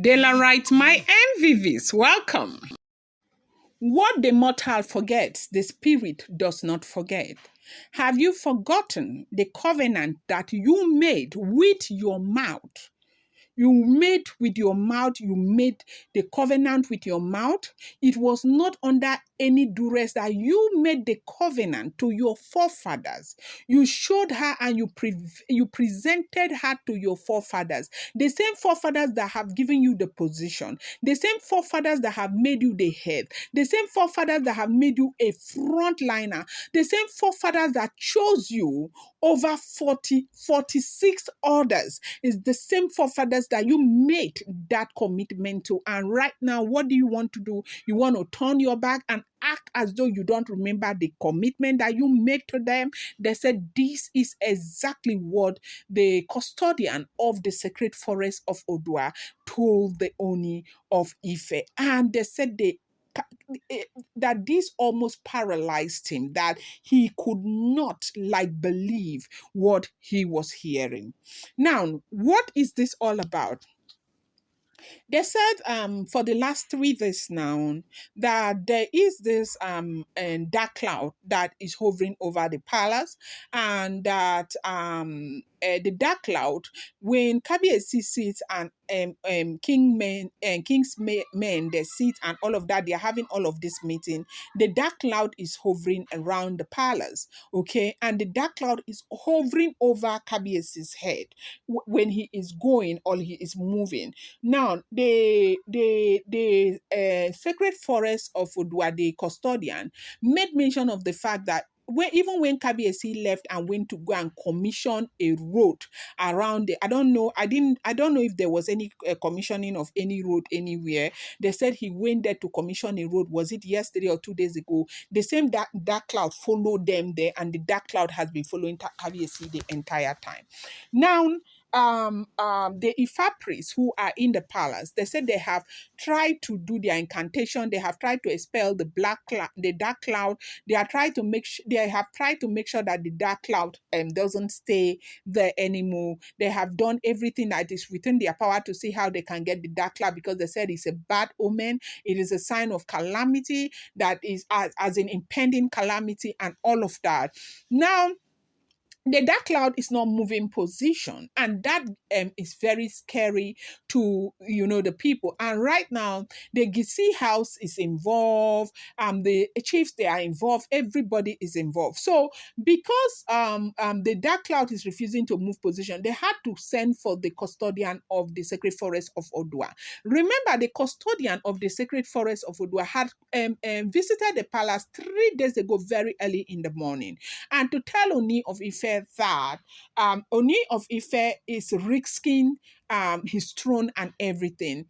Daylight, my MVVs, welcome. What the mortal forgets, the spirit does not forget. Have you forgotten the covenant that you made with your mouth? You made with your mouth, you made the covenant with your mouth. It was not under any duress that you made the covenant to your forefathers. You showed her and you presented her to your forefathers. The same forefathers that have given you the position, the same forefathers that have made you the head, the same forefathers that have made you a frontliner, the same forefathers that chose you over 46 others is the same forefathers that you made that commitment to. And right now, what do you want to do? You want to turn your back and act as though you don't remember the commitment that you made to them. They said this is exactly what the custodian of the sacred forest of Odua told the Ooni of Ife. And they said that this almost paralyzed him, that he could not believe what he was hearing. Now, what is this all about? They said for the last 3 days now that there is this dark cloud that is hovering over the palace, and that the dark cloud, when Kabiyesi sits and king's men they sit and all of that, they are having all of this meeting. The dark cloud is hovering around the palace, okay, and the dark cloud is hovering over Kabiyesi's head when he is going or he is moving. Now, the sacred forest of Odua, the custodian, made mention of the fact that even when Kabiyesi left and went to go and commission a road around I don't know if there was any commissioning of any road anywhere. They said he went there to commission a road. Was it yesterday or 2 days ago? The same dark cloud followed them there, and the dark cloud has been following Kabiyesi the entire time. Now, the Ifa priests who are in the palace, they said they have tried to do their incantation. They have tried to expel the dark cloud. They have tried to make sure that the dark cloud doesn't stay there anymore. They have done everything that is within their power to see how they can get the dark cloud, because they said it's a bad omen. It is a sign of calamity, that is as an impending calamity and all of that. Now, the dark cloud is not moving position, and that is very scary to the people. And right now the Gisi house is involved, the chiefs, they are involved, everybody is involved. So because the dark cloud is refusing to move position, they had to send for the custodian of the sacred forest of Odua. Remember, the custodian of the sacred forest of Odua had visited the palace 3 days ago, very early in the morning, and to tell Ooni of Ife that Ooni of Ife is risking his throne and everything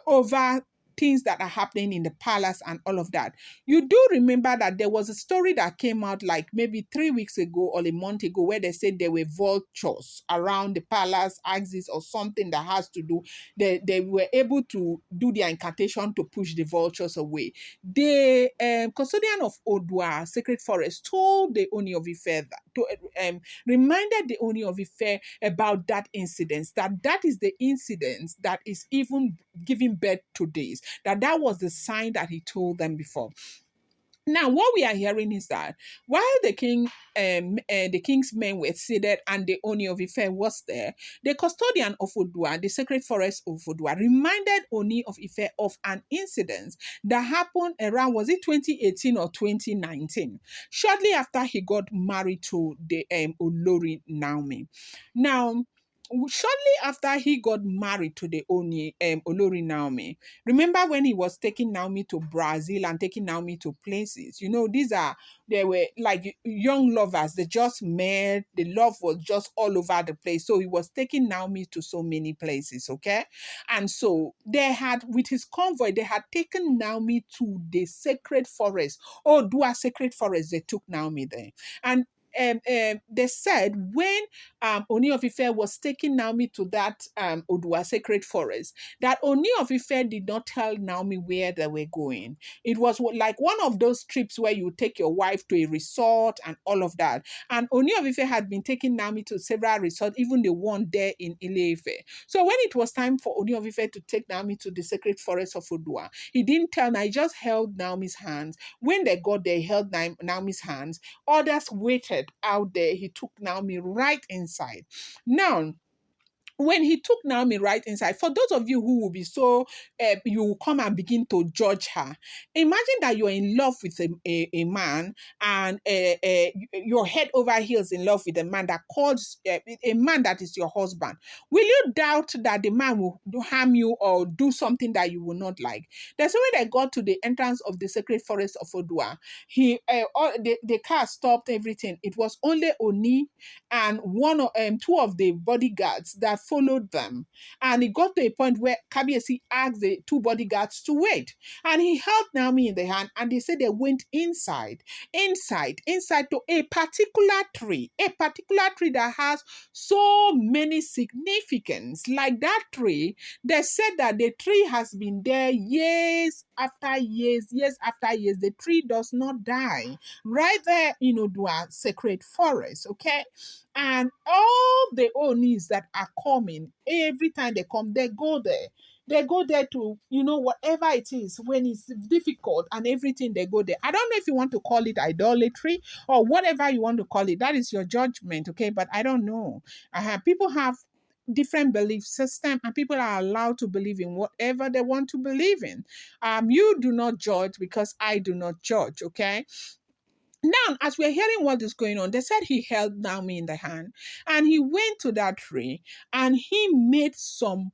over things that are happening in the palace and all of that. You do remember that there was a story that came out like maybe 3 weeks ago or a month ago, where they said there were vultures around the palace axis or something that has to do. They were able to do their incantation to push the vultures away. The custodian of Odua, Sacred Forest, told the Ooni of Ife reminded the Ooni of Ife about that incident, that is the incident that is even giving birth to this, that was the sign that he told them before. Now, what we are hearing is that while the king's men were seated and the Ooni of Ife was there, the custodian of Odua, the sacred forest of Odua, reminded Ooni of Ife of an incident that happened around, was it 2018 or 2019, shortly after he got married to the Olori Naomi. Now, shortly after he got married to the Olori Naomi, remember when he was taking Naomi to Brazil and taking Naomi to places? They were like young lovers. They just met. The love was just all over the place. So he was taking Naomi to so many places, okay? And so with his convoy, they had taken Naomi to the sacred forest. Odua sacred forest, they took Naomi there. And they said when Ooni of Ife was taking Naomi to that Odua sacred forest, that Ooni of Ife did not tell Naomi where they were going. It was like one of those trips where you take your wife to a resort and all of that. And Ooni of Ife had been taking Naomi to several resorts, even the one there in Ile-Ife. So when it was time for Ooni of Ife to take Naomi to the sacred forest of Odua, he didn't tell her, he just held Naomi's hands. When they got there, he held Naomi's hands. Others waited out there. He took Naomi right inside. Now, when he took Naomi right inside, for those of you who will be so, you will come and begin to judge her. Imagine that you're in love with a man and you're head over heels in love with a man that calls a man that is your husband. Will you doubt that the man will harm you or do something that you will not like? There's when they got to the entrance of the sacred forest of Odua, the car stopped everything. It was only Oni and two of the bodyguards that followed them. And it got to a point where Kabiesi asked the two bodyguards to wait. And he held Naomi in the hand and they said they went inside to a particular tree that has so many significance. Like that tree, they said that the tree has been there years after years, years after years. The tree does not die. Right there in Odua sacred forest, okay? And all the Onis that are coming, every time they come, they go there. They go there to, whatever it is, when it's difficult and everything, they go there. I don't know if you want to call it idolatry or whatever you want to call it. That is your judgment, okay? But I don't know. People have different belief system and people are allowed to believe in whatever they want to believe in. You do not judge because I do not judge, okay? Now, as we're hearing what is going on, they said he held Naomi in the hand and he went to that tree and he made some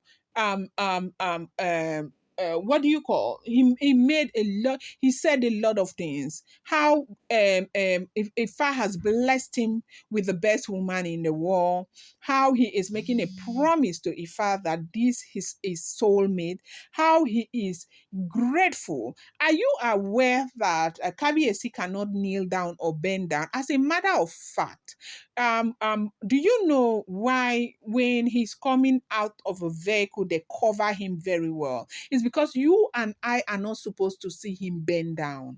what do you call, he made a lot, he said a lot of things, how if Ifa has blessed him with the best woman in the world, how he is making a promise to Ifa that this is his soulmate, how he is grateful. Are you aware that Kabiesi cannot kneel down or bend down? As a matter of fact, do you know why when he's coming out of a vehicle, they cover him very well? It's because you and I are not supposed to see him bend down.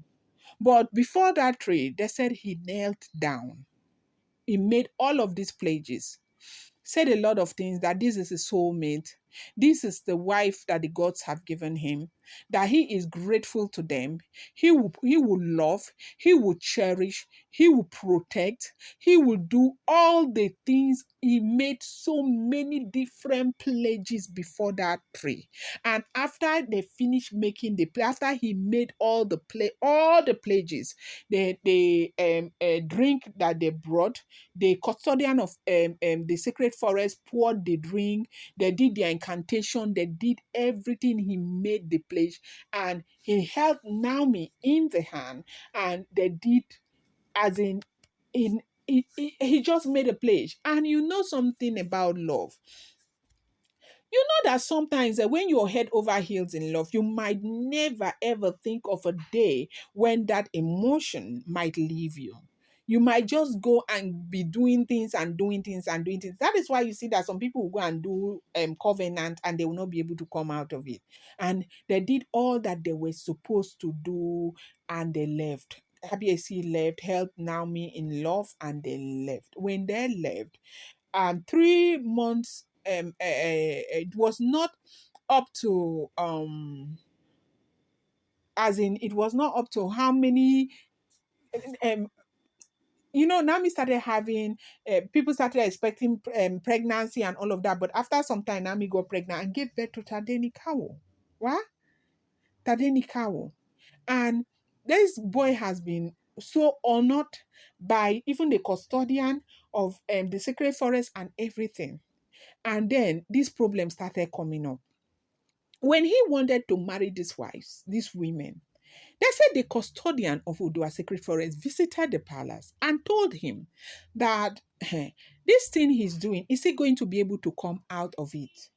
But before that trade, they said he knelt down. He made all of these pledges, said a lot of things, that this is his soulmate, this is the wife that the gods have given him, that he is grateful to them, he will love, he will cherish, he will protect, he will do all the things. He made so many different pledges before that tree. And after they finished making after he made all the pledges, the drink that they brought, the custodian of the sacred forest poured the drink, they did their incantation, they did everything, he made the pledge, and he held Naomi in the hand, and they did as in he just made a pledge. And you know something about love. You know that sometimes when you're head over heels in love, you might never ever think of a day when that emotion might leave you. You might just go and be doing things and doing things and doing things. That is why you see that some people will go and do covenant and they will not be able to come out of it. And they did all that they were supposed to do and they left. Habiesi left, helped Naomi in love, and they left. When they left, 3 months, it was not up to as in it was not up to how many um Nami started having people started expecting pregnancy and all of that, but after some time Nami got pregnant and gave birth to Tadeni Kawo. What? Tadeni Kawo. And this boy has been so honored by even the custodian of the sacred forest and everything. And then these problems started coming up. When he wanted to marry these wives, these women, they said the custodian of Odua Sacred Forest visited the palace and told him that this thing he's doing, is he going to be able to come out of it?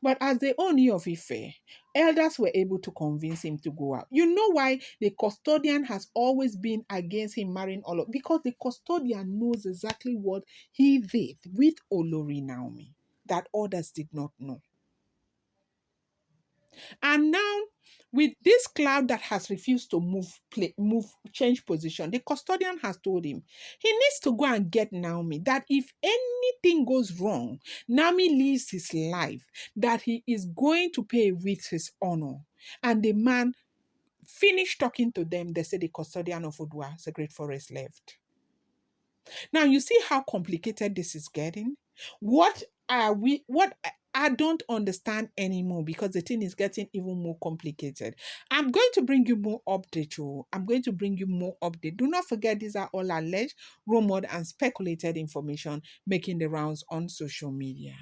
But as the Ooni of Ife, elders were able to convince him to go out. You know why the custodian has always been against him marrying all of, because the custodian knows exactly what he did with Olori Naomi that others did not know. And now, with this cloud that has refused to change position, the custodian has told him he needs to go and get Naomi. That if anything goes wrong, Naomi lives his life, that he is going to pay with his honor. And the man finished talking to them. They said the custodian of Odua, the great forest, left. Now you see how complicated this is getting. What are we? What I don't understand anymore, because the thing is getting even more complicated. I'm going to bring you more update. Oh, I'm going to bring you more update. Do not forget, these are all alleged, rumored, and speculated information making the rounds on social media.